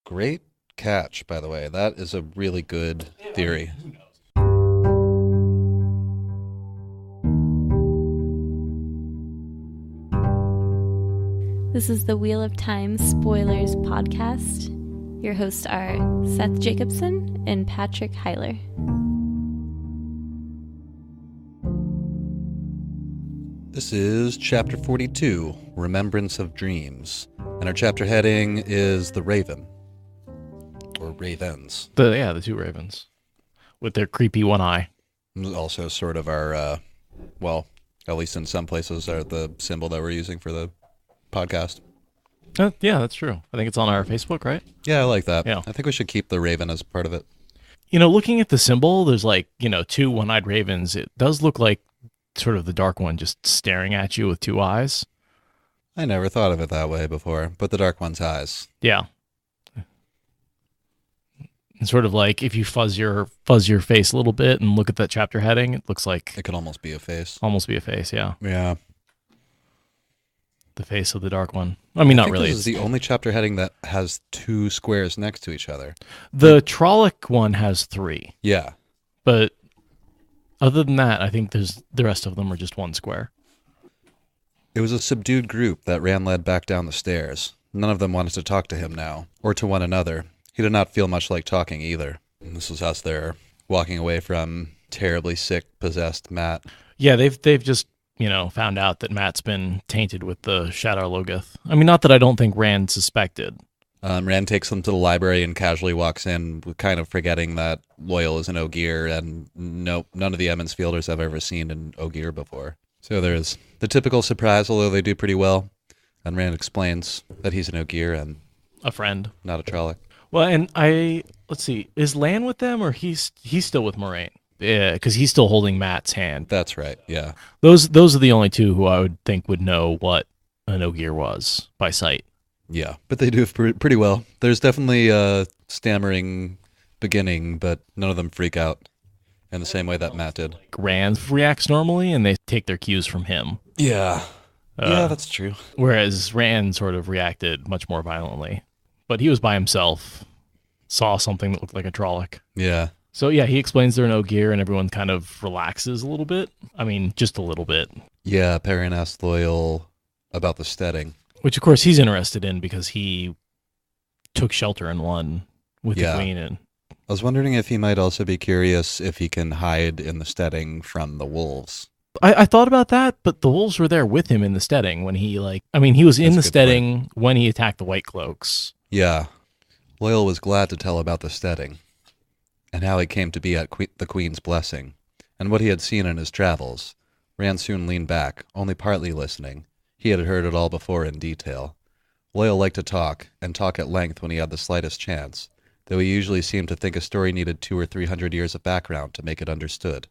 Great catch, by the way. That is a really good theory. This is the Wheel of Time Spoilers podcast. Your hosts are Seth Jacobson and Patrick Heiler. This is Chapter 42, Remembrance of Dreams. And our chapter heading is The Raven. Or Ravens. The two ravens. With their creepy one eye. Also sort of our, at least in some places, are the symbol that we're using for the podcast. Yeah, that's true. I think it's on our Facebook, right? Yeah, I like that. Yeah. I think we should keep the raven as part of it. You know, looking at the symbol, there's two one-eyed ravens. It does look like sort of the dark one just staring at you with two eyes. I never thought of it that way before, but the dark one's eyes. Yeah. And sort of like if you fuzz your face a little bit and look at that chapter heading, it looks like It could almost be a face. almost be a face, yeah. Yeah. The face of the dark one. I mean, not really. This is the only chapter heading that has two squares next to each other. The Trolloc one has three. Yeah. But other than that, I think the rest of them are just one square. It was a subdued group that Rand led back down the stairs. None of them wanted to talk to him now, or to one another. He did not feel much like talking either. And this was us there, walking away from terribly sick, possessed Matt. Yeah, they've just, found out that Matt's been tainted with the Shadar Logoth. I mean, not that I don't think Rand suspected. Rand takes them to the library and casually walks in, kind of forgetting that Loial is an Ogier, and none of the Emmons Fielders have ever seen an Ogier before. So there's the typical surprise, although they do pretty well. And Rand explains that he's an Ogier and A friend. not a Trolloc. Well, and let's see, is Lan with them or he's still with Moiraine? Yeah, because he's still holding Matt's hand. That's right, yeah. Those are the only two who I would think would know what an Ogier was by sight. Yeah, but they do pretty well. There's definitely a stammering beginning, but none of them freak out in the same way that Matt did. Rand reacts normally, and they take their cues from him. Yeah. Yeah, that's true. Whereas Rand sort of reacted much more violently. But he was by himself, saw something that looked like a Trolloc. Yeah. So yeah, he explains they're an Ogier, and everyone kind of relaxes a little bit. I mean, just a little bit. Yeah, Perrin asked Loial about the steading. Which, of course, he's interested in because he took shelter in one with Yeah. Egwene. And I was wondering if he might also be curious if he can hide in the steading from the wolves. I thought about that, but the wolves were there with him in the steading when he he was in That's the a good steading when he attacked the White Cloaks. Yeah. Loial was glad to tell about the steading, and how he came to be at the Queen's blessing, and what he had seen in his travels. Rand soon leaned back, only partly listening. He had heard it all before in detail. Loial liked to talk, and talk at length when he had the slightest chance, though he usually seemed to think a story needed 200 or 300 years of background to make it understood.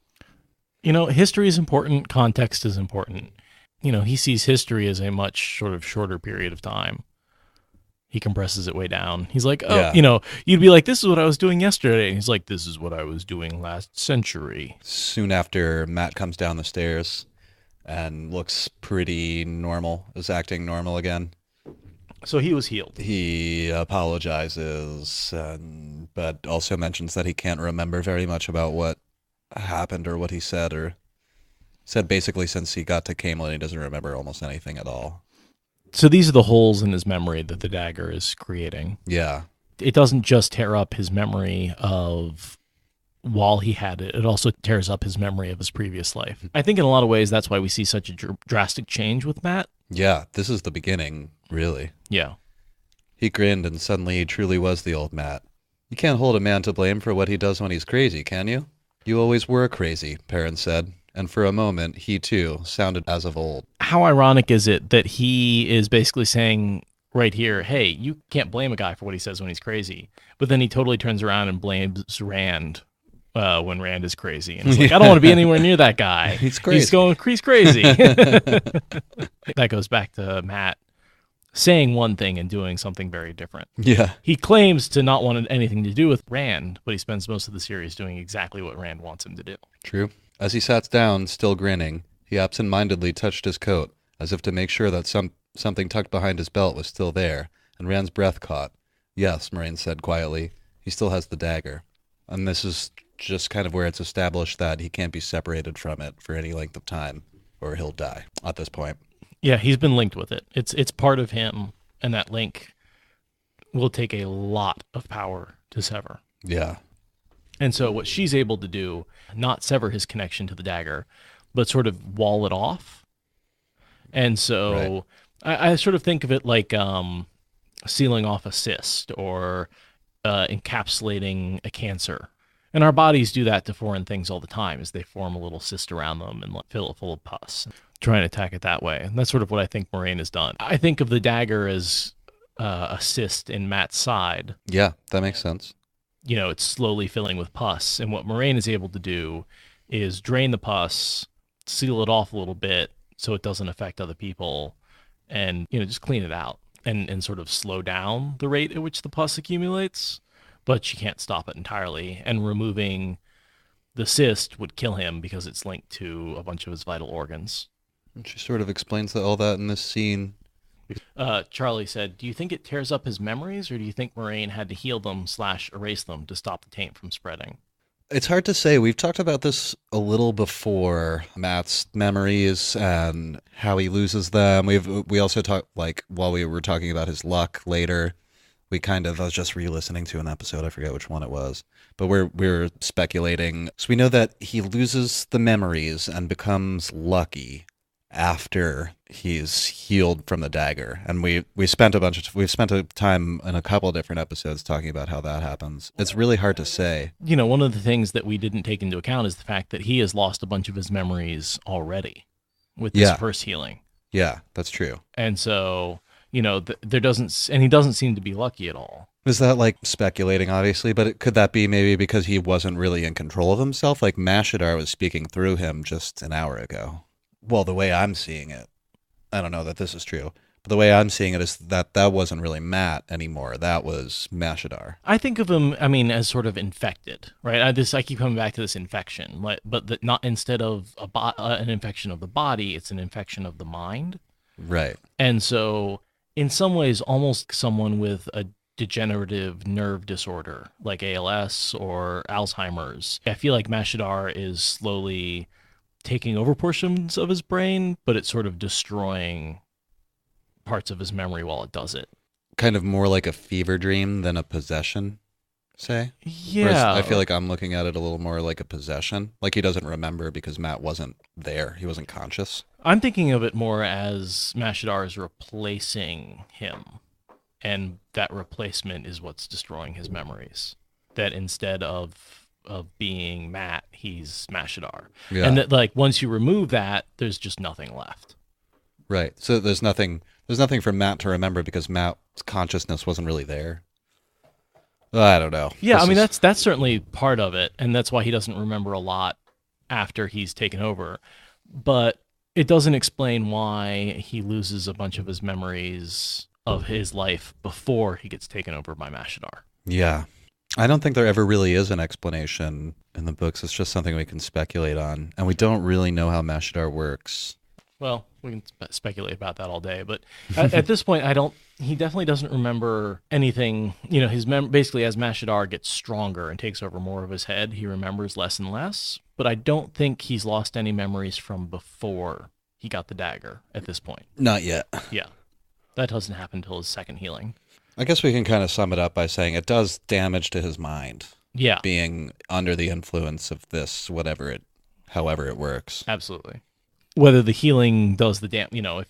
History is important, context is important. He sees history as a much sort of shorter period of time. He compresses it way down. He's like, you'd be like, this is what I was doing yesterday. And he's like, this is what I was doing last century. Soon after, Matt comes down the stairs and looks pretty normal, is acting normal again. So he was healed. He apologizes, but also mentions that he can't remember very much about what happened or what he said, or said basically since he got to Camelot, he doesn't remember almost anything at all. So these are the holes in his memory that the dagger is creating. Yeah. It doesn't just tear up his memory of while he had it. It also tears up his memory of his previous life. I think in a lot of ways, that's why we see such a drastic change with Matt. Yeah, this is the beginning, really. Yeah. He grinned, and suddenly he truly was the old Matt. You can't hold a man to blame for what he does when he's crazy, can you? You always were crazy, Perrin said, and for a moment, he too sounded as of old. How ironic is it that he is basically saying right here, hey, you can't blame a guy for what he says when he's crazy, but then he totally turns around and blames Rand when Rand is crazy. And it's like, I don't want to be anywhere near that guy. He's crazy. He's crazy. That goes back to Matt saying one thing and doing something very different. Yeah. He claims to not want anything to do with Rand, but he spends most of the series doing exactly what Rand wants him to do. True. As he sat down, still grinning, he absent-mindedly touched his coat, as if to make sure that something tucked behind his belt was still there, and Rand's breath caught. Yes, Moiraine said quietly. He still has the dagger. And this is just kind of where it's established that he can't be separated from it for any length of time, or he'll die at this point. Yeah, he's been linked with it. It's part of him, and that link will take a lot of power to sever. Yeah. And so what she's able to do, not sever his connection to the dagger, but sort of wall it off. And so I sort of think of it like sealing off a cyst or encapsulating a cancer. And our bodies do that to foreign things all the time, as they form a little cyst around them and fill it full of pus, trying to attack it that way. And that's sort of what I think Moiraine has done. I think of the dagger as a cyst in Mat's side. Yeah, that makes sense. You know, it's slowly filling with pus. And what Moiraine is able to do is drain the pus, seal it off a little bit so it doesn't affect other people, and, you know, just clean it out and sort of slow down the rate at which the pus accumulates. But she can't stop it entirely. And removing the cyst would kill him because it's linked to a bunch of his vital organs. And she sort of explains all that in this scene. Charlie said, do you think it tears up his memories, or do you think Moiraine had to heal them / erase them to stop the taint from spreading? It's hard to say. We've talked about this a little before, Matt's memories and how he loses them. We also talked, like, while we were talking about his luck later, I was just re-listening to an episode, I forget which one it was, but we're speculating. So we know that he loses the memories and becomes lucky after he's healed from the dagger. And we've spent a time in a couple of different episodes talking about how that happens. It's really hard to say. You know, one of the things that we didn't take into account is the fact that he has lost a bunch of his memories already with this first healing. Yeah, that's true. And so, you know, he doesn't seem to be lucky at all. Is that like speculating, obviously, but could that be maybe because he wasn't really in control of himself? Like Mashadar was speaking through him just an hour ago. Well, the way I'm seeing it, I don't know that this is true, but the way I'm seeing it is that wasn't really Matt anymore. That was Mashadar. I think of him, as sort of infected, right? I keep coming back to this infection, but not instead of an infection of the body, it's an infection of the mind. Right. And so, in some ways, almost someone with a degenerative nerve disorder like ALS or Alzheimer's. I feel like Mashadar is slowly taking over portions of his brain, but it's sort of destroying parts of his memory while it does it. Kind of more like a fever dream than a possession, say? Yeah. Whereas I feel like I'm looking at it a little more like a possession. Like he doesn't remember because Matt wasn't there. He wasn't conscious. I'm thinking of it more as Mashadar is replacing him, and that replacement is what's destroying his memories. That instead of being Matt, he's Mashadar. Yeah. And that, like, once you remove that, there's just nothing left. Right. So there's nothing for Matt to remember because Matt's consciousness wasn't really there. I don't know. Yeah, that's certainly part of it, and that's why he doesn't remember a lot after he's taken over. But it doesn't explain why he loses a bunch of his memories of his life before he gets taken over by Mashadar. Yeah. I don't think there ever really is an explanation in the books. It's just something we can speculate on. And we don't really know how Mashadar works. Well, we can speculate about that all day. But at this point, he definitely doesn't remember anything. You know, basically as Mashadar gets stronger and takes over more of his head, he remembers less and less. But I don't think he's lost any memories from before he got the dagger at this point. Not yet. Yeah. That doesn't happen until his second healing. I guess we can kind of sum it up by saying it does damage to his mind. Yeah. Being under the influence of this, however it works. Absolutely. Whether the healing does the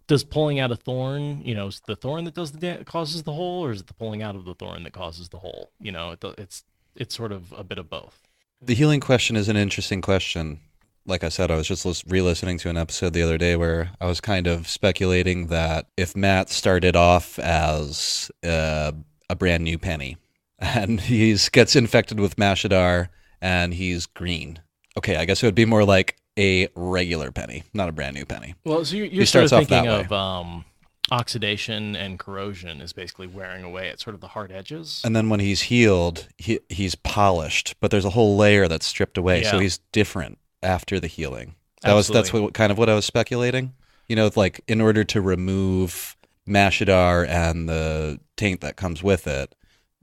does pulling out a thorn, is the thorn that causes the hole, or is it the pulling out of the thorn that causes the hole? It's sort of a bit of both. The healing question is an interesting question. Like I said, I was just re-listening to an episode the other day where I was kind of speculating that if Matt started off as a brand new penny and he gets infected with Mashadar and he's green. Okay, I guess it would be more like a regular penny, not a brand new penny. Well, so you're sort of thinking of oxidation and corrosion is basically wearing away at sort of the hard edges. And then when he's healed, he's polished, but there's a whole layer that's stripped away, so he's different after the healing. That's kind of what I was speculating. Like in order to remove Mashadar and the taint that comes with it,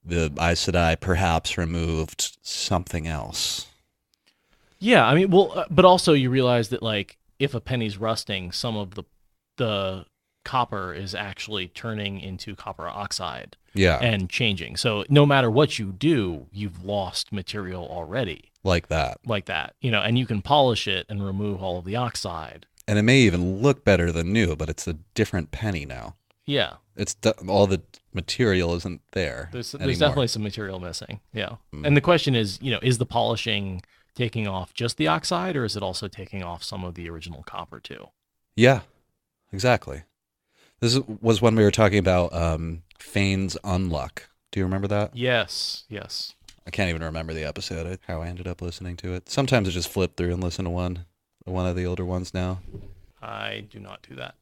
the Aes Sedai perhaps removed something else. Yeah, I mean, well, but also you realize that, like, if a penny's rusting, some of the copper is actually turning into copper oxide. Yeah. And changing. So no matter what you do, you've lost material already. Like that. And you can polish it and remove all of the oxide. And it may even look better than new, but it's a different penny now. Yeah. All the material isn't there. There's definitely some material missing. Yeah. And the question is, is the polishing taking off just the oxide, or is it also taking off some of the original copper too? Yeah, exactly. This was when we were talking about Fane's Unluck. Do you remember that? Yes. I can't even remember the episode, how I ended up listening to it. Sometimes I just flip through and listen to one of the older ones now. I do not do that.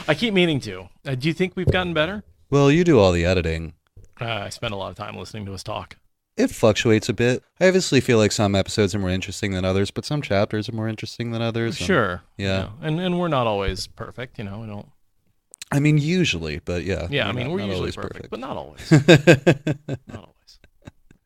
I keep meaning to. Do you think we've gotten better? Well, you do all the editing. I spend a lot of time listening to us talk. It fluctuates a bit. I obviously feel like some episodes are more interesting than others, but some chapters are more interesting than others. Sure. Yeah. And we're not always perfect, we don't. I mean, usually, but yeah. Yeah, we're usually perfect, but not always. Not always.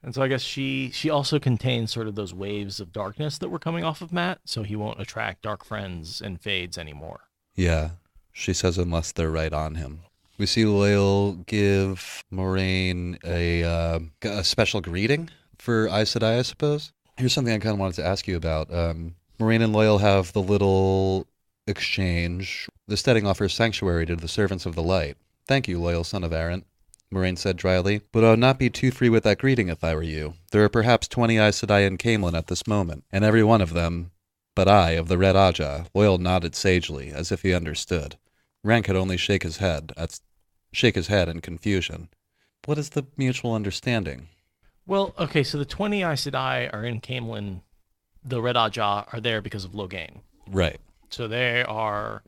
And so I guess she also contains sort of those waves of darkness that were coming off of Matt, so he won't attract dark friends and fades anymore. Yeah. She says unless they're right on him. We see Loial give Moiraine a special greeting for Aes Sedai, I suppose. Here's something I kind of wanted to ask you about. Moiraine and Loial have the little exchange. The steading offers sanctuary to the servants of the light. Thank you, loyal son of Arryn, Moiraine said dryly, but I would not be too free with that greeting if I were you. There are perhaps 20 Aes Sedai in Caemlyn at this moment, and every one of them, but I, of the Red Ajah. Loial nodded sagely, as if he understood. Rand could only shake his head in confusion. What is the mutual understanding? Well, okay, so the 20 Aes Sedai are in Caemlyn. The Red Ajah are there because of Logain. Right. So they are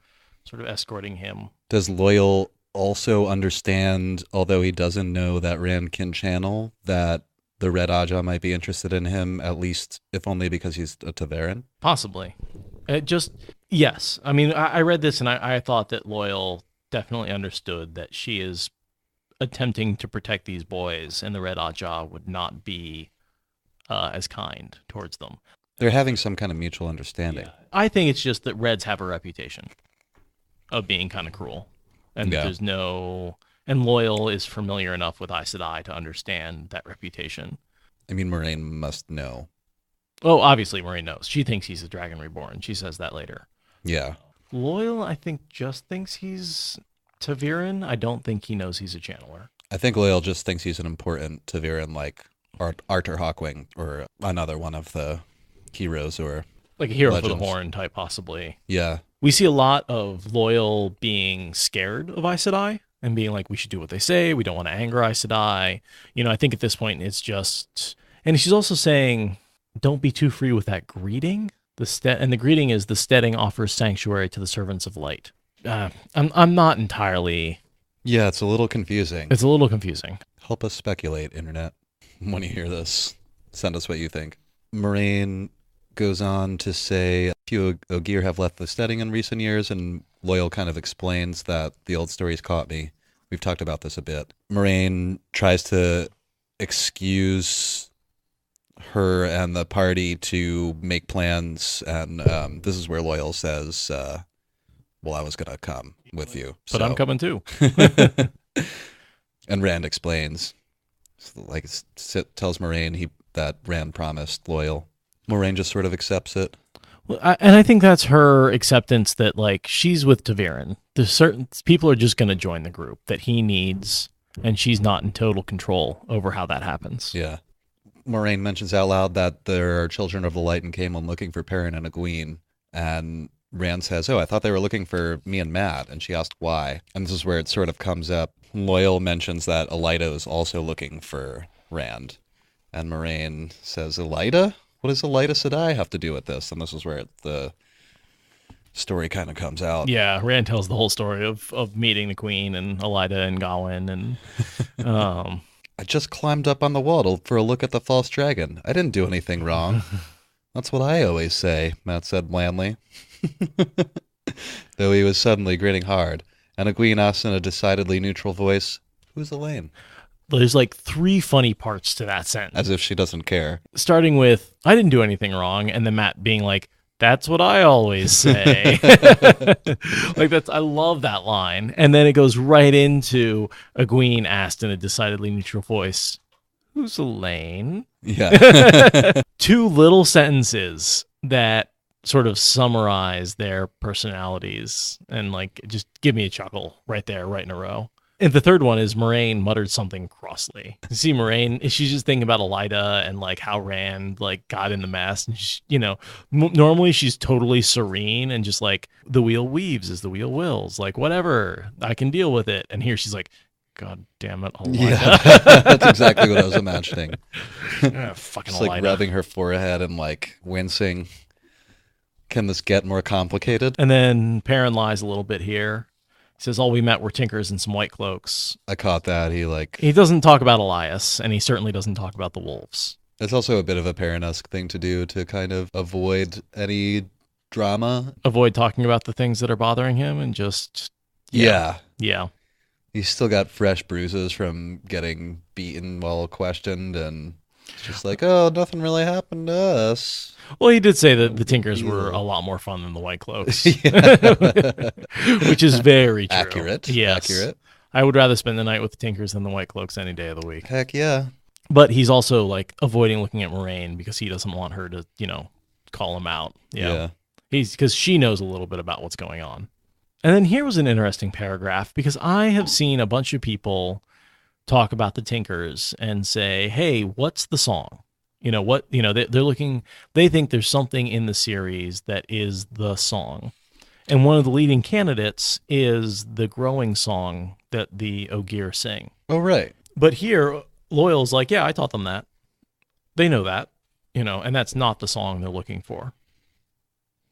sort of escorting him. Does Loial also understand, although he doesn't know that Rand can channel, that the Red Ajah might be interested in him, at least, if only because he's a Ta'veren? Possibly. Yes. I mean, I read this and I thought that Loial definitely understood that she is attempting to protect these boys, and the Red Ajah would not be as kind towards them. They're having some kind of mutual understanding. Yeah. I think it's just that Reds have a reputation of being kind of cruel. And there's no... And Loial is familiar enough with Aes Sedai to understand that reputation. I mean, Moiraine must know. Oh, obviously Moiraine knows. She thinks he's a Dragon Reborn. She says that later. Yeah. Loial, I think, just thinks he's Ta'veren. I don't think he knows he's a channeler. I think Loial just thinks he's an important Ta'veren, like Arthur Hawkwing, or another one of the heroes, or like a hero legends. for the Horn type, possibly. Yeah. We see a lot of Loial being scared of Aes Sedai and being like, we should do what they say. We don't want to anger Aes Sedai. I think at this point it's just... And she's also saying, don't be too free with that greeting. And the greeting is, the steading offers sanctuary to the servants of light. I'm not entirely... Yeah, it's a little confusing. It's a little confusing. Help us speculate, Internet. When you hear this, send us what you think. Moiraine goes on to say, a few Ogier have left the steading in recent years, and Loial kind of explains that the old stories caught me. We've talked about this a bit. Moiraine tries to excuse her and the party to make plans, and this is where Loial says, well, I was going to come with you. But I'm coming too. And Rand explains, like, tells Moiraine that Rand promised Loial. Moiraine just sort of accepts it. Well, I think that's her acceptance that, like, she's with Ta'veren. There's certain people are just going to join the group that he needs, and she's not in total control over how that happens. Yeah. Moiraine mentions out loud that there are children of the light in Caemlyn looking for Perrin and Egwene, and Rand says, I thought they were looking for me and Matt, and she asked why. And this is where it sort of comes up. Loial mentions that Elida is also looking for Rand, and Moiraine says, Elida? What does Elida Sedai have to do with this? And this is where the story kind of comes out. Yeah, Rand tells the whole story of meeting the Queen and Elida and Gawain. And I just climbed up on the wall for a look at the false dragon. I didn't do anything wrong. That's what I always say, Matt said blandly. Though he was suddenly grinning hard. And Egwene asked in a decidedly neutral voice, Who's Elaine? There's like 3 funny parts to that sentence. As if she doesn't care. Starting with, I didn't do anything wrong, and then Matt being like, that's what I always say. I love that line. And then it goes right into Egwene asked in a decidedly neutral voice, who's Elaine? Yeah. 2 little sentences that sort of summarize their personalities and like just give me a chuckle right there, right in a row. And the third one is Moiraine muttered something crossly. You see Moiraine, she's just thinking about Elida and like how Rand like got in the mess. And she, normally she's totally serene and just like the wheel weaves as the wheel wills. Like whatever, I can deal with it. And here she's like, God damn it, Elida. Yeah, that's exactly what I was imagining. Fucking Just like Elida. rubbing her forehead and like wincing. Can this get more complicated? And then Perrin lies a little bit here. He says all we met were tinkers and some white cloaks. I caught that. He doesn't talk about Elias, and he certainly doesn't talk about the wolves. It's also a bit of a Perrin-esque thing to do to kind of avoid any drama. Avoid talking about the things that are bothering him and just... Yeah. He's still got fresh bruises from getting beaten while questioned, and it's just like, oh, nothing really happened to us. Well, he did say that the tinkers were a lot more fun than the white cloaks. Which is very true. Accurate. Yes. Accurate. I would rather spend the night with the tinkers than the white cloaks any day of the week. Heck yeah. But he's also like avoiding looking at Moiraine because he doesn't want her to, call him out. Yeah. Because she knows a little bit about what's going on. And then here was an interesting paragraph because I have seen a bunch of people talk about the tinkers and say, hey, what's the song? They're looking, they think there's something in the series that is the song. And one of the leading candidates is the growing song that the Ogier sing. Oh, right. But here, Loial's like, yeah, I taught them that. They know that, and that's not the song they're looking for.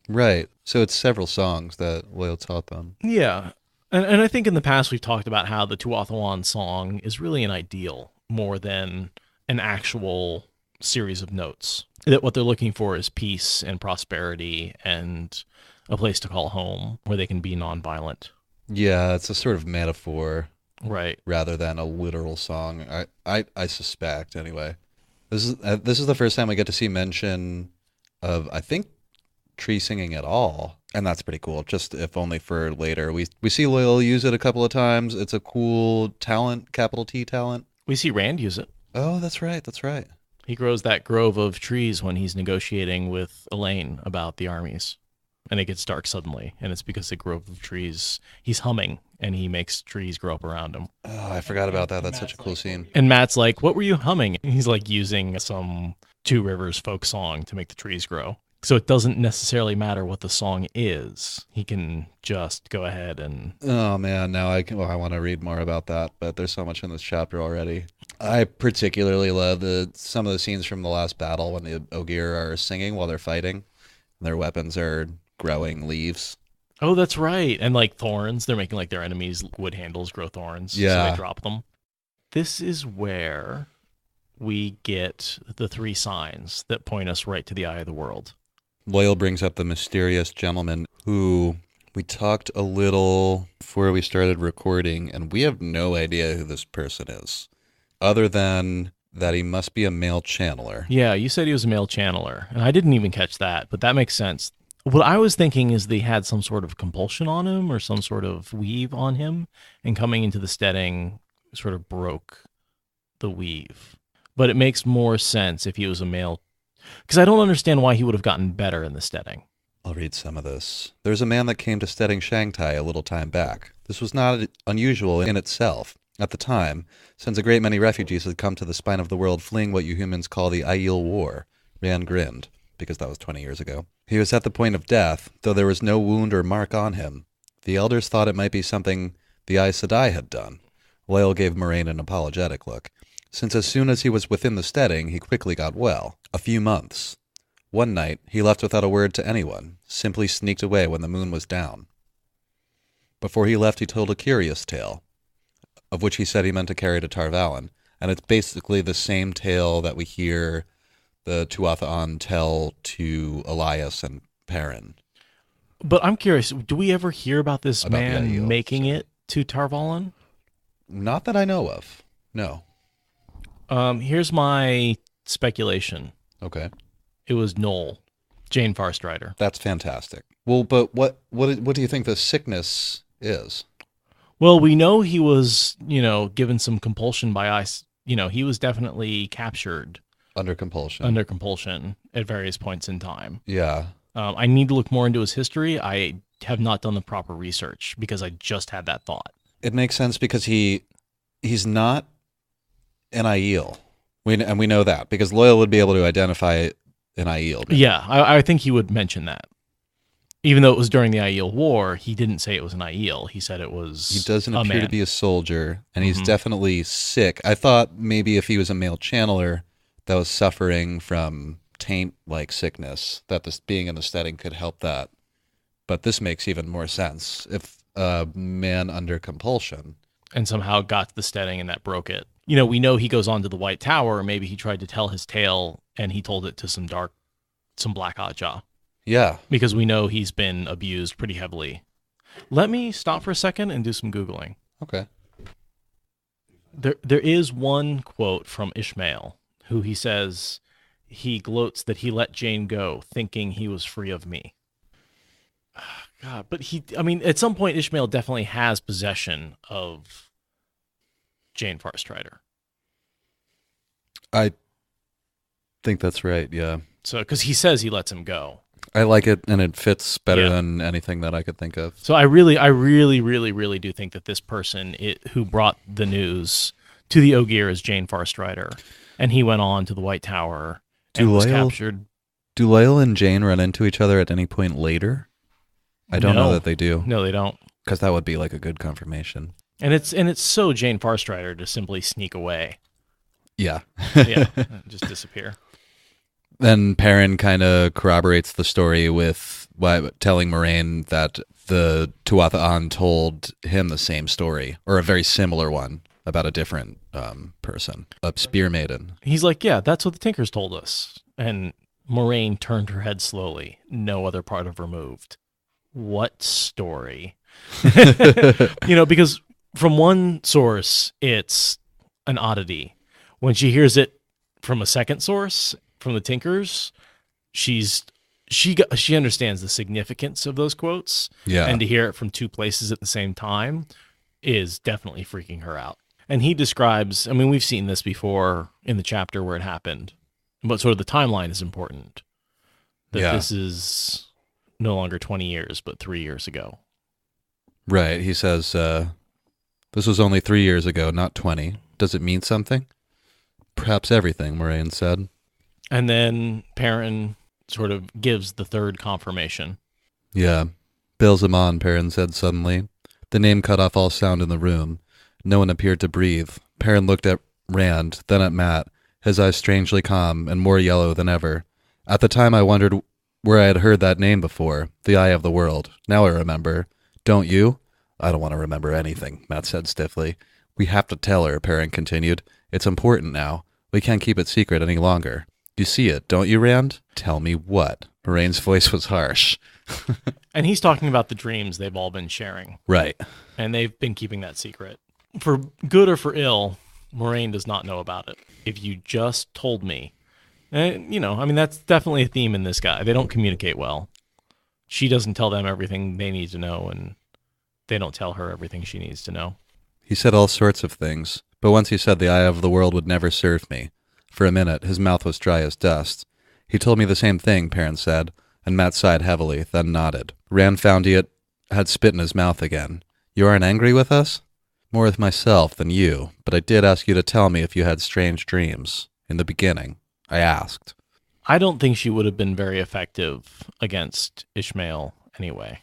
Right. So it's several songs that Loial taught them. Yeah. And I think in the past we've talked about how the Tuatha'an song is really an ideal more than an actual series of notes. That what they're looking for is peace and prosperity and a place to call home where they can be nonviolent. Yeah, it's a sort of metaphor. Right. Rather than a literal song. I suspect, anyway. This is the first time we get to see mention of, I think, Treesinging at all. And that's pretty cool, just if only for later. We see Loial use it a couple of times. It's a cool talent, capital T talent. We see Rand use it. Oh, that's right. He grows that grove of trees when he's negotiating with Elaine about the armies. And it gets dark suddenly. And it's because the grove of trees, he's humming, and he makes trees grow up around him. Oh, I forgot about that. That's such a cool scene. And Matt's like, what were you humming? And he's like using some Two Rivers folk song to make the trees grow. So it doesn't necessarily matter what the song is. He can just go ahead and... Oh, man. Now I want to read more about that, but there's so much in this chapter already. I particularly love some of the scenes from the last battle when the Ogier are singing while they're fighting. And their weapons are growing leaves. Oh, that's right. And like thorns. They're making like their enemies' wood handles grow thorns. Yeah. So they drop them. This is where we get the 3 signs that point us right to the eye of the world. Loial brings up the mysterious gentleman who we talked a little before we started recording, and we have no idea who this person is, other than that he must be a male channeler. Yeah, you said he was a male channeler, and I didn't even catch that, but that makes sense. What I was thinking is they had some sort of compulsion on him or some sort of weave on him, and coming into the steading sort of broke the weave. But it makes more sense if he was a male, because I don't understand why he would have gotten better in the steading. I'll read some of this. There's a man that came to steading Shanghai a little time back. This was not unusual in itself. At the time, since a great many refugees had come to the spine of the world fleeing what you humans call the Aiel War, Rand grinned, because that was 20 years ago. He was at the point of death, though there was no wound or mark on him. The elders thought it might be something the Aes Sedai had done. Loial gave Moiraine an apologetic look, since as soon as he was within the steading, he quickly got well. A few months. One night, he left without a word to anyone, simply sneaked away when the moon was down. Before he left, he told a curious tale, of which he said he meant to carry to Tar Valon, and it's basically the same tale that we hear the Tuatha'an tell to Elias and Perrin. But I'm curious, do we ever hear about this About man Yael, making it to Tar Valon? Not that I know of. No. Here's my speculation. Okay. It was Noel, Jane Farstrider. That's fantastic. Well, but what do you think the sickness is? Well, we know he was, given some compulsion by ice. He was definitely captured Under compulsion. At various points in time. Yeah. I need to look more into his history. I have not done the proper research because I just had that thought. It makes sense because he's not an Aiel. We know that because Loial would be able to identify an Aiel. Yeah, I think he would mention that. Even though it was during the Aiel War, he didn't say it was an Aiel. He said it was He doesn't a appear man. to be a soldier, and he's definitely sick. I thought maybe if he was a male channeler that was suffering from taint-like sickness, that this being in the steading could help that. But this makes even more sense. If a man under compulsion. And somehow got to the steading and that broke it. We know he goes on to the WhiteTower. Maybe he tried to tell his tale and he told it to some Black Ogier. Yeah. Because we know he's been abused pretty heavily. Let me stop for a second and do some Googling. Okay. There is one quote from Ishmael, who he says he gloats that he let Jane go, thinking he was free of me. God, but at some point, Ishmael definitely has possession of Jane Farstrider. I think that's right, yeah. So, because he says he lets him go. I like it, and it fits better than anything that I could think of. So I really, really do think that this person who brought the news to the Ogier is Jane Farstrider, and he went on to the WhiteTower and was captured. Do Loial and Jane run into each other at any point later? I don't know that they do. No, they don't. Because that would be like a good confirmation. And it's so Jane Farstrider to simply sneak away. Yeah. Yeah, just disappear. Then Perrin kind of corroborates the story with telling Moiraine that the Tuatha'an told him the same story, or a very similar one, about a different person, a spear maiden. He's like, yeah, that's what the Tinkers told us. And Moiraine turned her head slowly. No other part of her moved. What story? Because from one source, it's an oddity. When she hears it from a second source, from the Tinkers, she understands the significance of those quotes. Yeah. And to hear it from two places at the same time is definitely freaking her out. And he describes, we've seen this before in the chapter where it happened, but sort of the timeline is important. That this is no longer 20 years, but 3 years ago. Right. He says, this was only 3 years ago, not 20. Does it mean something? Perhaps everything, Moiraine said. And then Perrin sort of gives the third confirmation. Yeah. Bails him on, Perrin said suddenly. The name cut off all sound in the room. No one appeared to breathe. Perrin looked at Rand, then at Mat, his eyes strangely calm and more yellow than ever. At the time I wondered where I had heard that name before, the Eye of the World. Now I remember. Don't you? I don't want to remember anything, Mat said stiffly. We have to tell her, Perrin continued. It's important now. We can't keep it secret any longer. You see it, don't you, Rand? Tell me what? Moraine's voice was harsh. And he's talking about the dreams they've all been sharing. Right. And they've been keeping that secret. For good or for ill, Moiraine does not know about it. If you just told me. That's definitely a theme in this guy. They don't communicate well. She doesn't tell them everything they need to know, and they don't tell her everything she needs to know. He said all sorts of things, but once he said the Eye of the World would never serve me. For a minute, his mouth was dry as dust. He told me the same thing, Perrin said, and Mat sighed heavily, then nodded. Rand found he had spit in his mouth again. You aren't angry with us? More with myself than you, but I did ask you to tell me if you had strange dreams. In the beginning, I asked. I don't think she would have been very effective against Ishmael anyway.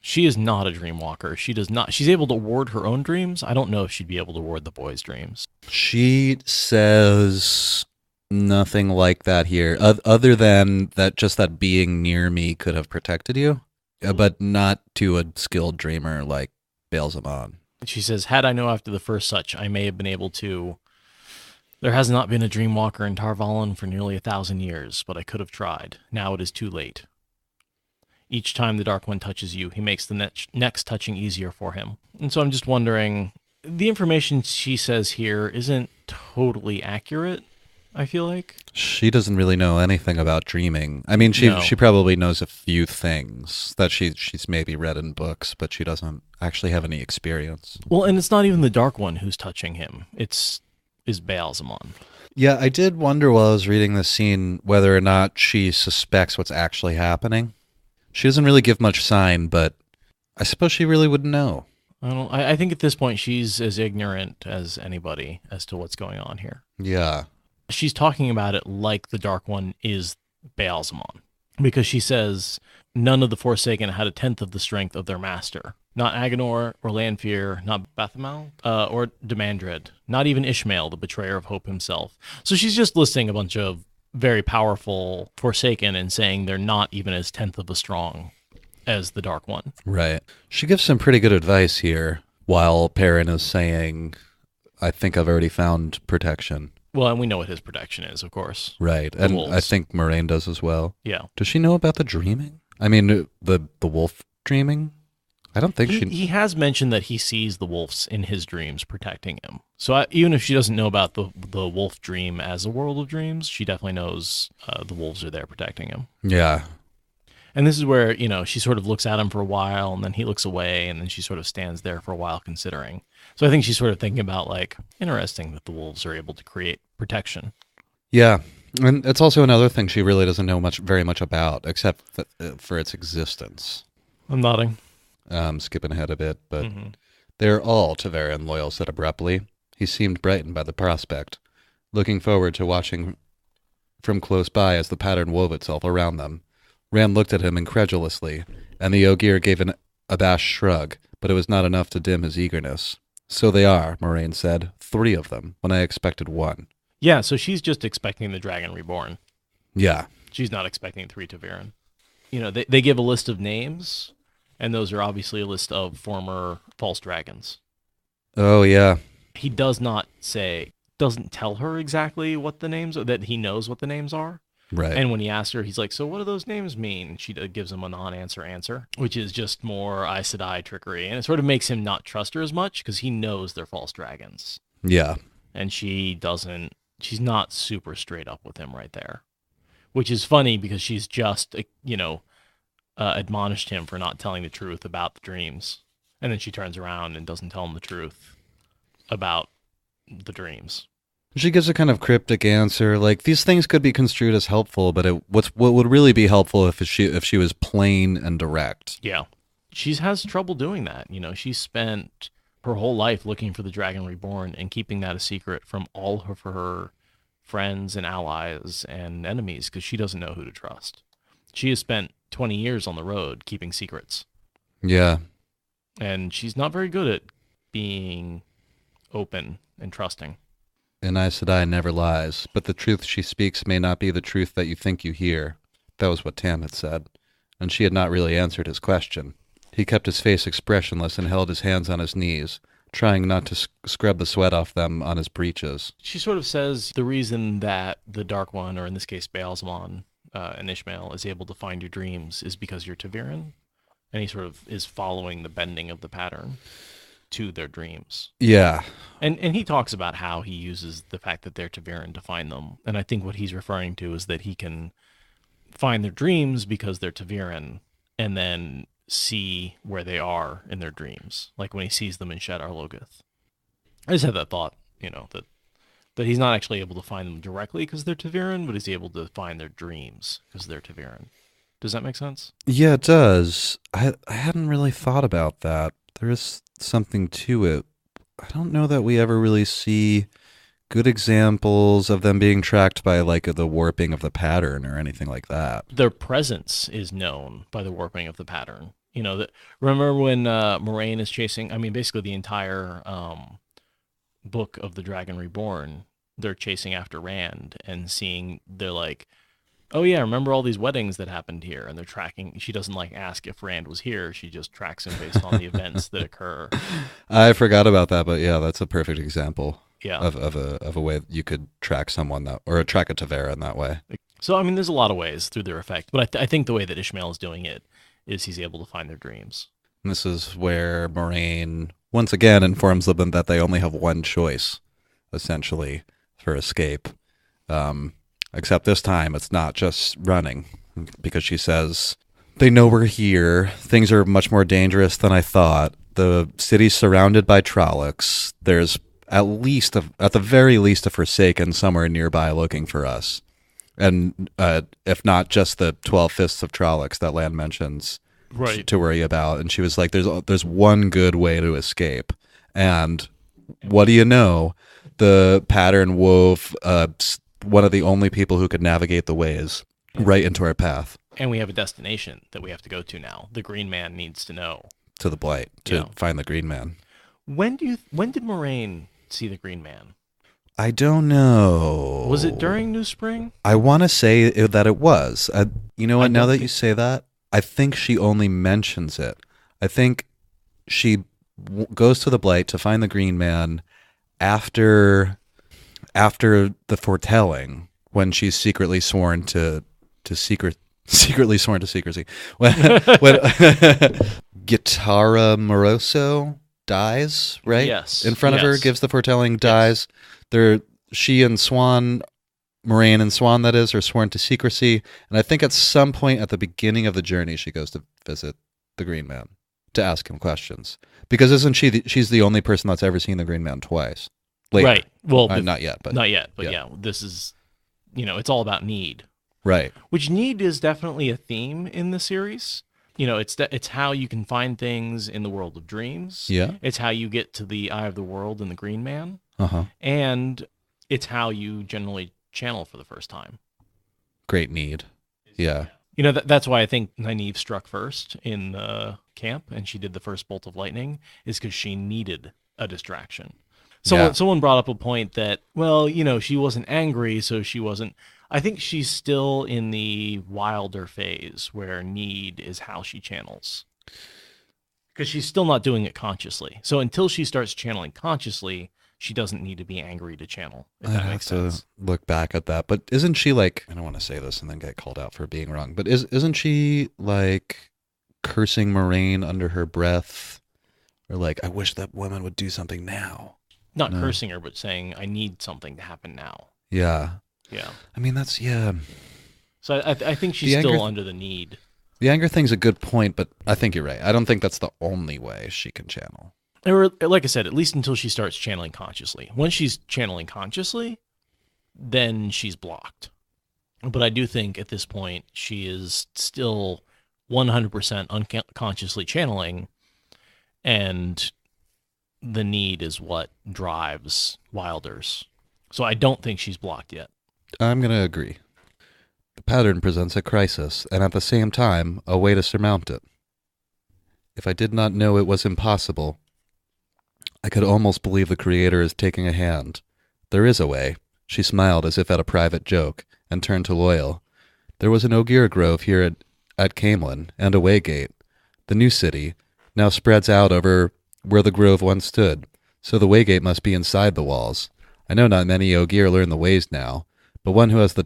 She is not a dream walker. She does not. She's able to ward her own dreams. I don't know if she'd be able to ward the boys' dreams. She says nothing like that here, other than that just that being near me could have protected you, but not to a skilled dreamer like bails him on. She says, had I known after the first such, I may have been able to. There has not been a dream walker in Tarvalon for nearly 1,000 years, but I could have tried. Now it is too late. Each time the Dark One touches you, he makes the next touching easier for him. And so I'm just wondering, the information she says here isn't totally accurate, I feel like. She doesn't really know anything about dreaming. I mean, she probably knows a few things that she's maybe read in books, but she doesn't actually have any experience. Well, and it's not even the Dark One who's touching him. Is Baalzamon. Yeah, I did wonder while I was reading this scene whether or not she suspects what's actually happening. She doesn't really give much sign, but I suppose she really wouldn't know. I think at this point she's as ignorant as anybody as to what's going on here. Yeah. She's talking about it like the Dark One is Baalzamon, because she says none of the Forsaken had a tenth of the strength of their master. Not Agenor or Lanfear, not Bathamal, or Demandred, not even Ishmael, the betrayer of hope himself. So she's just listing a bunch of very powerful Forsaken and saying they're not even as tenth of a strong as the Dark One. Right. She gives some pretty good advice here, while Perrin is saying, I think I've already found protection. Well, and we know what his protection is, of course. Right. And wolves. I think Moiraine does as well. Yeah. Does she know about the dreaming? I mean, the wolf dreaming? I don't think He has mentioned that he sees the wolves in his dreams protecting him. So even if she doesn't know about the wolf dream as a world of dreams, she definitely knows the wolves are there protecting him. Yeah. And this is where, she sort of looks at him for a while, and then he looks away, and then she sort of stands there for a while considering. So I think she's sort of thinking about, interesting that the wolves are able to create protection. Yeah. And it's also another thing she really doesn't know very much about, except for its existence. I'm nodding. Skipping ahead a bit, but they're all, Tuatha'an Loial said abruptly. He seemed brightened by the prospect, looking forward to watching from close by as the pattern wove itself around them. Rand looked at him incredulously, and the Ogier gave an abashed shrug, but it was not enough to dim his eagerness. So they are, Moiraine said. 3 of them, when I expected 1. Yeah, so she's just expecting the Dragon Reborn. Yeah. She's not expecting 3 Tuatha'an. They give a list of names, and those are obviously a list of former false dragons. Oh, yeah. He doesn't tell her exactly what the names are, that he knows what the names are. Right. And when he asks her, he's like, so what do those names mean? She gives him a non-answer answer, which is just more Aes Sedai trickery. And it sort of makes him not trust her as much because he knows they're false dragons. Yeah. And she's not super straight up with him right there, which is funny because she's just, admonished him for not telling the truth about the dreams. And then she turns around and doesn't tell him the truth about the dreams. She gives a kind of cryptic answer, like these things could be construed as helpful, but what would really be helpful if she was plain and direct. Yeah, she has trouble doing that. She spent her whole life looking for the Dragon Reborn and keeping that a secret from all of her friends and allies and enemies because she doesn't know who to trust. She has spent 20 years on the road keeping secrets. Yeah, and she's not very good at being open and trusting. And Aes Sedai never lies, but the truth she speaks may not be the truth that you think you hear. That was what Tam had said, and she had not really answered his question. He kept his face expressionless and held his hands on his knees, trying not to scrub the sweat off them on his breeches. She sort of says the reason that the Dark One, or in this case Baalzamon and Ishmael, is able to find your dreams is because you're Tuatha'an, and he sort of is following the bending of the pattern to their dreams. Yeah. And he talks about how he uses the fact that they're Tuatha'an to find them. And I think what he's referring to is that he can find their dreams because they're Tuatha'an and then see where they are in their dreams. Like when he sees them in Shadar Logoth. I just had that thought, that he's not actually able to find them directly because they're Tuatha'an, but he's able to find their dreams because they're Tuatha'an. Does that make sense? Yeah, it does. I hadn't really thought about that. There is something to it. I don't know that we ever really see good examples of them being tracked by the warping of the pattern or anything like that. Their presence is known by the warping of the pattern. Remember when Moiraine is chasing, basically the entire book of the Dragon Reborn, they're chasing after Rand and they're like, oh yeah, remember all these weddings that happened here? And they're tracking. She doesn't ask if Rand was here. She just tracks him based on the events that occur. I forgot about that, but yeah, that's a perfect example. Yeah. Of a way you could track someone or track a Tuatha'an that way. So there's a lot of ways through their effect, but I think the way that Ishmael is doing it is he's able to find their dreams. And this is where Moiraine once again informs them that they only have one choice, essentially, for escape. Except this time it's not just running, because she says, they know we're here. Things are much more dangerous than I thought. The city's surrounded by Trollocs. There's at the very least, a Forsaken somewhere nearby looking for us. And if not just the 12 fists of Trollocs that Lan mentions to worry about. And she was like, there's one good way to escape. And what do you know? The pattern wove one of the only people who could navigate the ways right into our path. And we have a destination that we have to go to now. The Green Man needs to know. To the Blight, to find the Green Man. When did Moiraine see the Green Man? I don't know. Was it during New Spring? I want to say that it was. You know what? Now that you say that, I think she only mentions it. I think she goes to the Blight to find the Green Man after the foretelling, when she's secretly sworn to secrecy. When Gitara Moroso dies, right? Yes. In front of her, gives the foretelling, dies. She and Swan, Moiraine and Swan, that is, are sworn to secrecy. And I think at some point at the beginning of the journey, she goes to visit the Green Man to ask him questions. Because isn't she's the only person that's ever seen the Green Man twice? Later. Right. Well, not yet. But yeah, this is, it's all about need. Right. Which need is definitely a theme in the series. It's how you can find things in the world of dreams. Yeah. It's how you get to the Eye of the World and the Green Man. Uh-huh. And it's how you generally channel for the first time. Great need. Yeah. That's why I think Nynaeve struck first in the camp, and she did the first bolt of lightning, is because she needed a distraction. Someone brought up a point that, she wasn't angry, so she wasn't... I think she's still in the wilder phase where need is how she channels. Because she's still not doing it consciously. So until she starts channeling consciously, she doesn't need to be angry to channel, if that makes sense. To look back at that. But isn't she like... I don't want to say this and then get called out for being wrong. But isn't she like cursing Moiraine under her breath? Or like, I wish that woman would do something now. Not cursing her, but saying, I need something to happen now. Yeah. Yeah. I mean, that's, yeah. So I think she's still under the need. The anger thing's a good point, but I think you're right. I don't think that's the only way she can channel. Or, like I said, at least until she starts channeling consciously. Once she's channeling consciously, then she's blocked. But I do think at this point, she is still 100% unconsciously channeling, and the need is what drives Wilders. So I don't think she's blocked yet. I'm going to agree. The pattern presents a crisis, and at the same time, a way to surmount it. If I did not know it was impossible, I could almost believe the Creator is taking a hand. There is a way. She smiled as if at a private joke, and turned to Loial. There was an Ogier grove here at Camelin, and a waygate. The new city now spreads out over where the grove once stood, so the waygate must be inside the walls. I know not many Ogier learn the ways now, but one who has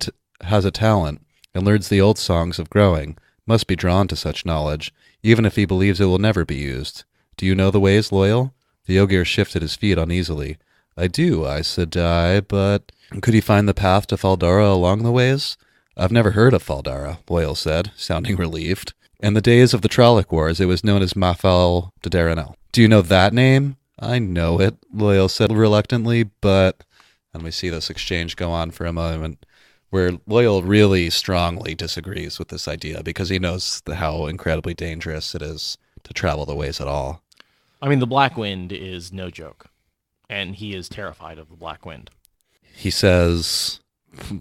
a talent and learns the old songs of growing must be drawn to such knowledge, even if he believes it will never be used. Do you know the ways, Loial? The Ogier shifted his feet uneasily. I do, I said, but could he find the path to Faldara along the ways? I've never heard of Faldara, Loial said, sounding relieved. In the days of the Trolloc Wars, it was known as Mafal de Daranel. Do you know that name? I know it, Loial said reluctantly, but... And we see this exchange go on for a moment where Loial really strongly disagrees with this idea because he knows how incredibly dangerous it is to travel the ways at all. I mean, the Black Wind is no joke, and he is terrified of the Black Wind. He says,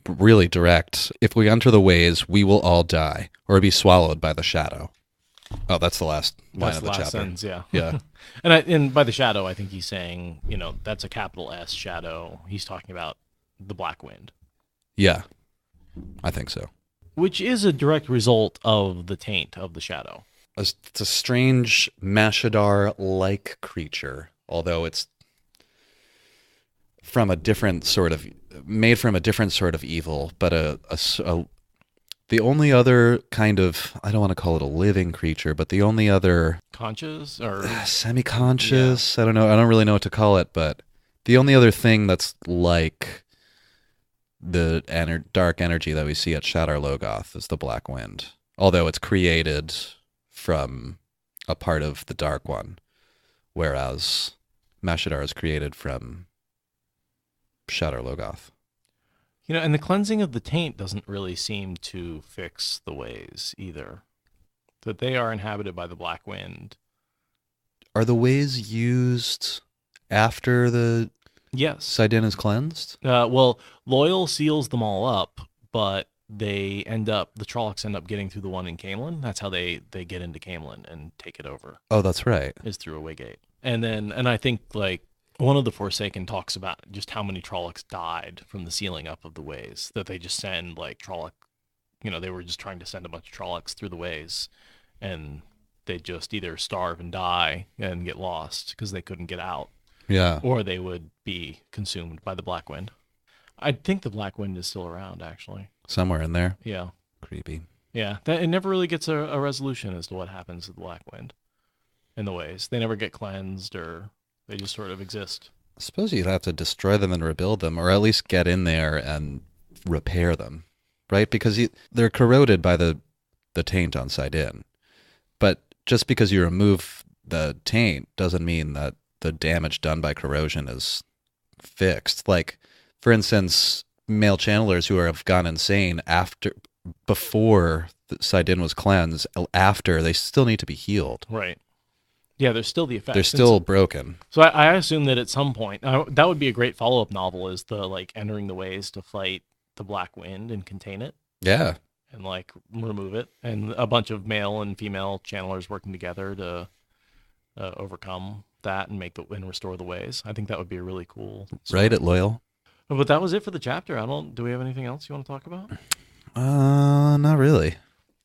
really direct, if we enter the ways, we will all die or be swallowed by the shadow. Oh, that's the last line of the chapter. Sentence, yeah. Yeah. And by the shadow, I think he's saying, that's a capital S shadow. He's talking about the Black Wind. Yeah, I think so. Which is a direct result of the taint of the shadow. It's a strange Mashadar-like creature, although it's made from a different sort of evil, but The only other kind of, I don't want to call it a living creature, but the only other Conscious or semi-conscious, I don't know, I don't really know what to call it, but the only other thing that's like the dark energy that we see at Shadar Logoth is the Black Wind, although it's created from a part of the Dark One, whereas Mashadar is created from Shadar Logoth. And the cleansing of the taint doesn't really seem to fix the ways either. That they are inhabited by the Black Wind. Are the ways used after the Sidin is cleansed? Well, Loial seals them all up, but the Trollocs end up getting through the one in Camelin. That's how they get into Camelin and take it over. Oh, that's right. Is through a Waygate. And I think like one of the Forsaken talks about just how many Trollocs died from the sealing up of the ways, that they just send like Trolloc, they were just trying to send a bunch of Trollocs through the ways, and they just either starve and die and get lost because they couldn't get out. Yeah. Or they would be consumed by the Black Wind. I think the Black Wind is still around, actually. Somewhere in there. Yeah. Creepy. Yeah. It never really gets a resolution as to what happens to the Black Wind in the ways. They never get cleansed, or they just sort of exist. I suppose you'd have to destroy them and rebuild them, or at least get in there and repair them, right? Because they're corroded by the taint on Sidin. But just because you remove the taint doesn't mean that the damage done by corrosion is fixed. Like, for instance, male channelers who have gone insane before the Sidin was cleansed, after, they still need to be healed. Right. Yeah, there's still the effect. They're still broken. So I assume that at some point, that would be a great follow-up novel, is the like entering the ways to fight the Black Wind and contain it. Yeah. And like remove it, and a bunch of male and female channelers working together to overcome that and and restore the ways. I think that would be a really cool story. Right at Loial. But that was it for the chapter. Do we have anything else you want to talk about? Not really.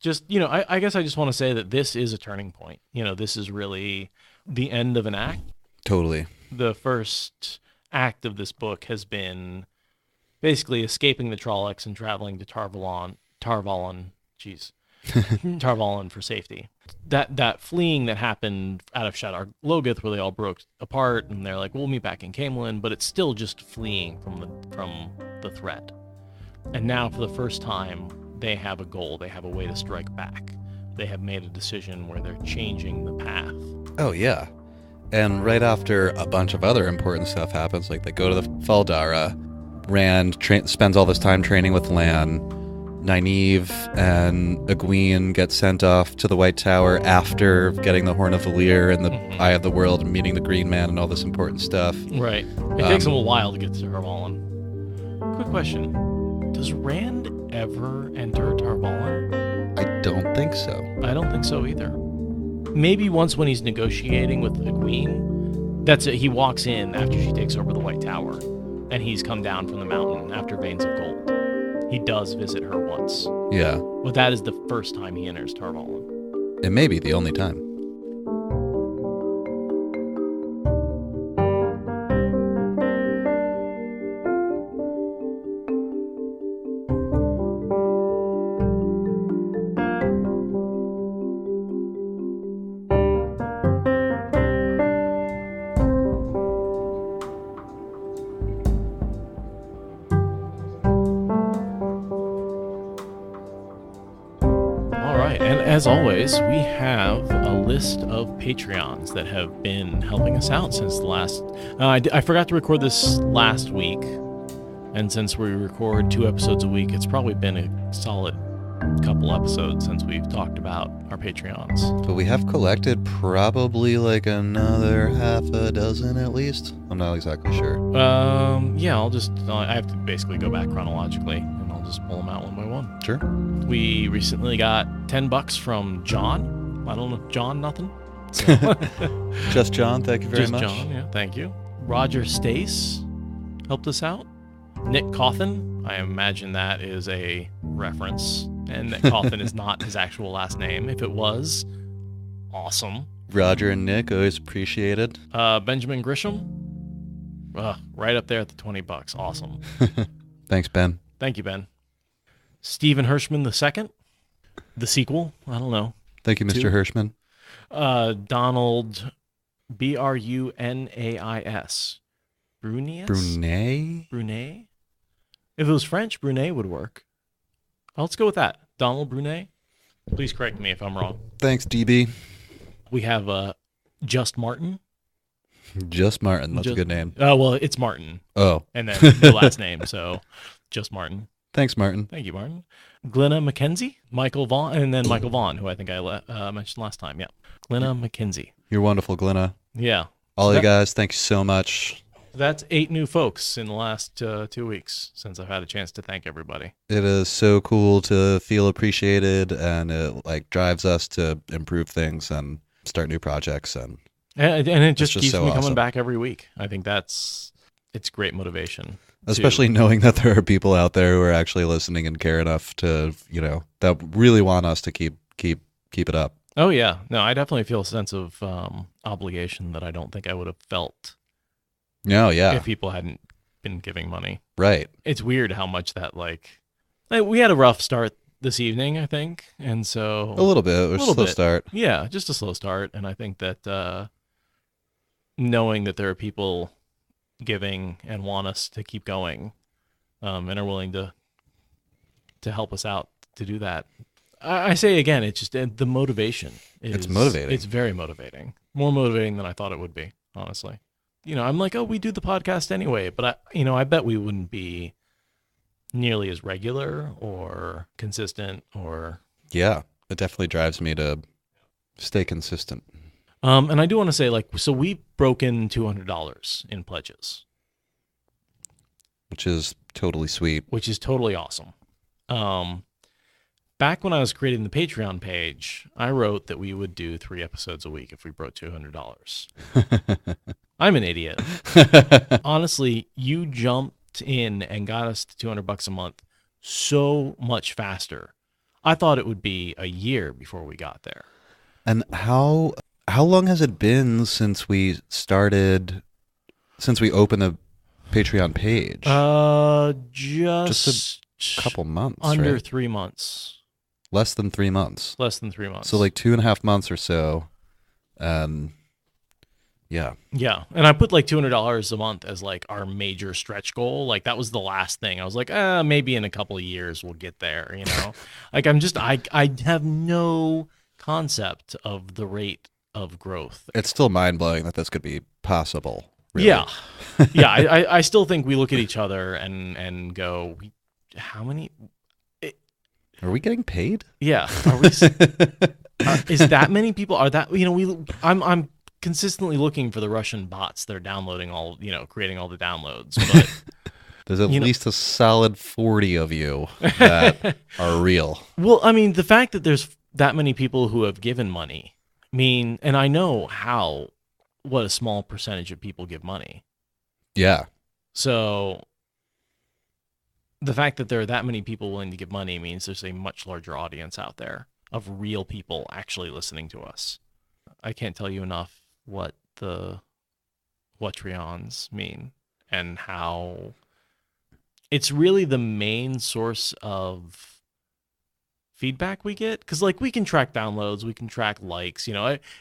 Just, I guess I just want to say that this is a turning point. This is really the end of an act. Totally. The first act of this book has been basically escaping the Trollocs and traveling to Tarvalon for safety. That fleeing that happened out of Shadar Logoth, where they all broke apart and they're like, we'll meet back in Camelin, but it's still just fleeing from the threat. And now for the first time, they have a goal. They have a way to strike back. They have made a decision where they're changing the path. Oh, yeah. And right after a bunch of other important stuff happens, like they go to the Faldara, Rand spends all this time training with Lan, Nynaeve and Egwene get sent off to the WhiteTower after getting the Horn of Valir and the Eye of the World and meeting the Green Man and all this important stuff. Right. It takes them a while to get to Tarvalon. Quick question. Does Rand ever enter Tarvalon? I don't think so. I don't think so either. Maybe once when he's negotiating with Egwene. That's it. He walks in after she takes over the WhiteTower, and he's come down from the mountain after Veins of Gold. He does visit her once. Yeah. But that is the first time he enters Tarvalon. It may be the only time. As always, we have a list of Patreons that have been helping us out since the last... I forgot to record this last week, and since we record 2 episodes a week, it's probably been a solid couple episodes since we've talked about our Patreons. But we have collected probably like another half a dozen at least. I'm not exactly sure. Yeah, I have to basically go back chronologically, and I'll just pull them out one by one. Sure. We recently got $10 from John. I don't know, John nothing. So. Just John, thank you very much. Just John, yeah, thank you. Roger Stace helped us out. Nick Cawthon, I imagine that is a reference, and that Cawthon is not his actual last name. If it was, awesome. Roger and Nick, always appreciated. Benjamin Grisham, right up there at the $20. Awesome. Thanks, Ben. Thank you, Ben. Stephen Hirschman II, the sequel. I don't know. Thank you, Mr. Hirschman. Donald Brunais. Brunet? If it was French, Brunet would work. Let's go with that. Donald Brunet. Please correct me if I'm wrong. Thanks, DB. We have Just Martin. Just Martin. That's a good name. Well, it's Martin. Oh. And then the last name, so Just Martin. Thanks, Martin. Thank you, Martin. Glenna McKenzie, Michael Vaughn, and then Michael Vaughn, who I think I mentioned last time. Yeah. Glenna McKenzie. You're wonderful, Glenna. Yeah. All you guys, thank you so much. That's 8 new folks in the last 2 weeks since I've had a chance to thank everybody. It is so cool to feel appreciated, and it drives us to improve things and start new projects, and it just keeps so me coming awesome. back every week. I think it's great motivation. Especially knowing that there are people out there who are actually listening and care enough to, that really want us to keep it up. Oh yeah, no, I definitely feel a sense of obligation that I don't think I would have felt. No, yeah. If people hadn't been giving money. Right. It's weird how much that we had a rough start this evening, I think, and so a little bit. It was a slow start. Yeah, just a slow start, and I think that knowing that there are people giving and want us to keep going, and are willing to help us out to do that. I say again, it's just the motivation. It's motivating. It's very motivating. More motivating than I thought it would be, honestly. I'm like, we do the podcast anyway, but I bet we wouldn't be nearly as regular or consistent or. Yeah, it definitely drives me to stay consistent. And I do want to say, so we broke in $200 in pledges, which is totally sweet. Which is totally awesome. Back when I was creating the Patreon page, I wrote that we would do 3 episodes a week if we broke $200. I'm an idiot. Honestly, you jumped in and got us to $200 a month so much faster. I thought it would be a year before we got there. And how long has it been since we opened the Patreon page? Just a couple months, under right? 3 months. Less than 3 months. Less than 3 months. So 2.5 months or so. Yeah. Yeah. And I put $200 a month as our major stretch goal. That was the last thing. I was like, maybe in a couple of years we'll get there, I have no concept of the rate of growth. It's still mind-blowing that this could be possible. Really. Yeah. Yeah. I still think we look at each other and go, how many... Are we getting paid? Yeah. Are we? Is that many people? Are that I'm consistently looking for the Russian bots that are downloading creating all the downloads. But there's at least a solid 40 of you that are real. Well, I mean, the fact that there's that many people who have given money, and I know what a small percentage of people give money. Yeah. So. The fact that there are that many people willing to give money means there's a much larger audience out there of real people actually listening to us. I can't tell you enough what the Whatreons mean and how it's really the main source of feedback we get. Because we can track downloads, we can track likes.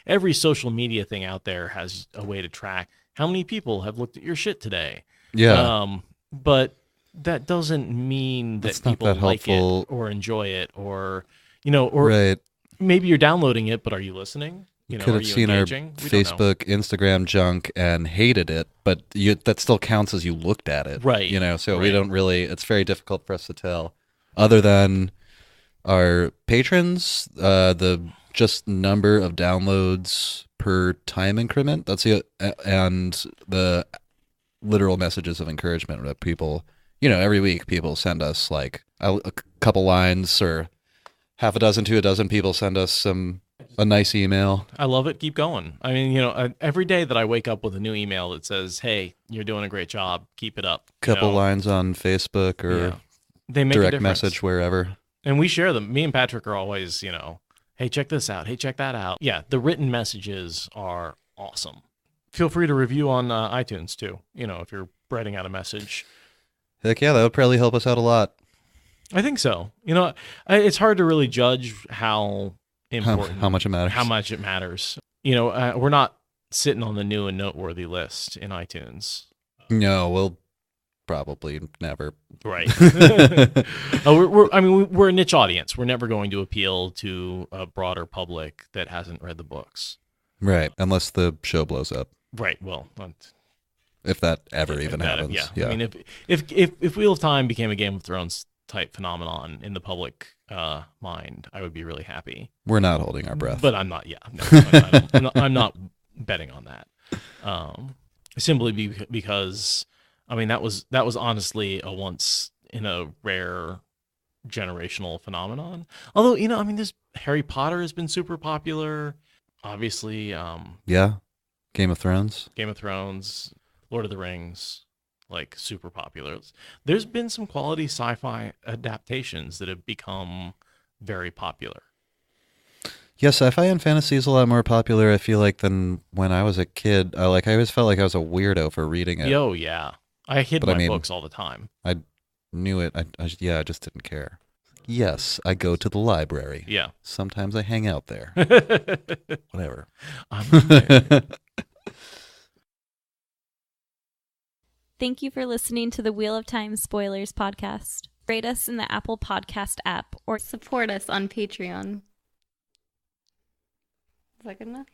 Every social media thing out there has a way to track how many people have looked at your shit today. Yeah. But that doesn't mean that people like it or enjoy it or right. Maybe you're downloading it, but are you listening? You could have seen engaging? Our Facebook, Instagram junk and hated it, but that still counts as you looked at it. Right. So we don't really, it's very difficult for us to tell. Other than our patrons, the just number of downloads per time increment, that's it, and the literal messages of encouragement that people... every week people send us a couple lines or half a dozen to a dozen people send us a nice email. I love it. Keep going. I mean, every day that I wake up with a new email that says, "Hey, you're doing a great job. Keep it up." Couple lines on Facebook or they make direct message wherever. And we share them. Me and Patrick are always, "Hey, check this out. Hey, check that out." Yeah, the written messages are awesome. Feel free to review on iTunes too. If you're writing out a message. Heck yeah, that would probably help us out a lot. I think so. It's hard to really judge how important, how much it matters. How much it matters. We're not sitting on the new and noteworthy list in iTunes. No, we'll probably never. Right. We're a niche audience. We're never going to appeal to a broader public that hasn't read the books. Right, unless the show blows up. Right. Well, if that ever even happens. Yeah. I mean, if Wheel of Time became a Game of Thrones type phenomenon in the public mind, I would be really happy. We're not holding our breath. But I'm not. Yeah. No, I'm not betting on that. Simply because, that was honestly a once in a rare generational phenomenon. Although, this Harry Potter has been super popular. Obviously. Yeah. Game of Thrones, Lord of the Rings, like super popular. There's been some quality sci-fi adaptations that have become very popular. Yeah, sci-fi and fantasy is a lot more popular, I feel like, than when I was a kid. I always felt like I was a weirdo for reading it. Oh, yeah. I hid my books all the time. I knew it. I just didn't care. Yes, I go to the library. Yeah. Sometimes I hang out there. Whatever. Thank you for listening to the Wheel of Time Spoilers podcast. Rate us in the Apple Podcast app or support us on Patreon. Is that good enough?